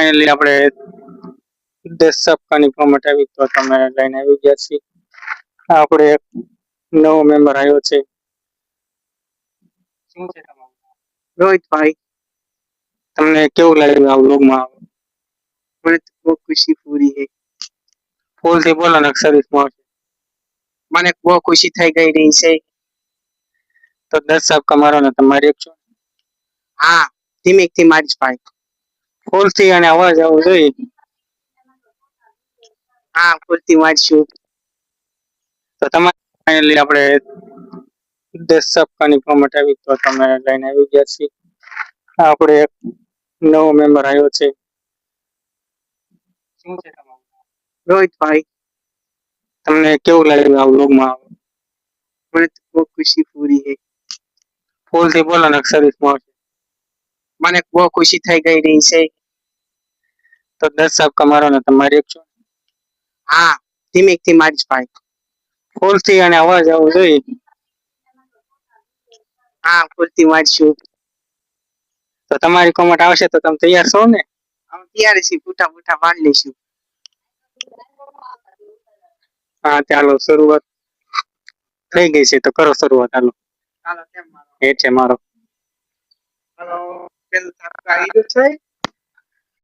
Finally આપણે 10 સપ્તાહની comment આવી તો તમે લઈને આવી ગયા છીએ. આપણે એક નવો મેમ્બર આવ્યો છે. શું છે તમારું નામ? રોહિતભાઈ. તમને કેવું લાગ્યું આ વ્લોગમાં? મને તો બહુ ખુશી પૂરી છે. ફૂલથી બોલો ને સર્વિસમાં મને બહુ ખુશી થઈ ગઈ રહી છે. તો 10 સપ્તાહ મારો ને તમારી એક છો. હા, ધીમેકથી મારીશ ભાઈ. ફૂલથી અને અવાજ આવવો જોઈએ. હા, ફૂલથી મારશું. તો તમારે ફાઇનલી આપણે 10 સપ્તાહની કોમેન્ટ આવી તો તમે લઈને આવી ગયા છીએ. આપણે એક નવો મેમ્બર આવ્યો છે. શું છે તમારું નામ? રોહિતભાઈ. તમને કેવું લાગ્યું આ વ્લોગમાં? મને તો બહુ ખુશી પૂરી છે. ફૂલથી બોલો ને સર્વિસમાં મને બહુ ખુશી થઈ ગઈ રહી છે. તો 10 સપ્તાહ મારો ને તમારી એક છો. હા, ધીમેકથી મારીશ ભાઈ. ફૂલથી અને અવાજ આવવો જોઈએ. હા, ફૂલથી મારશું. તો તમારી કોમેન્ટ આવશે તો તમે તૈયાર છો ને? અમે તૈયાર છીએ, પૂઠા પૂઠા મારી લઈશું. હા, ચાલો શરૂઆત થઈ ગઈ છે તો કરો શરૂઆત. હાલો હાલો, કેમ મારો? એ છે મારો. હાલો, પેલું આવી છે.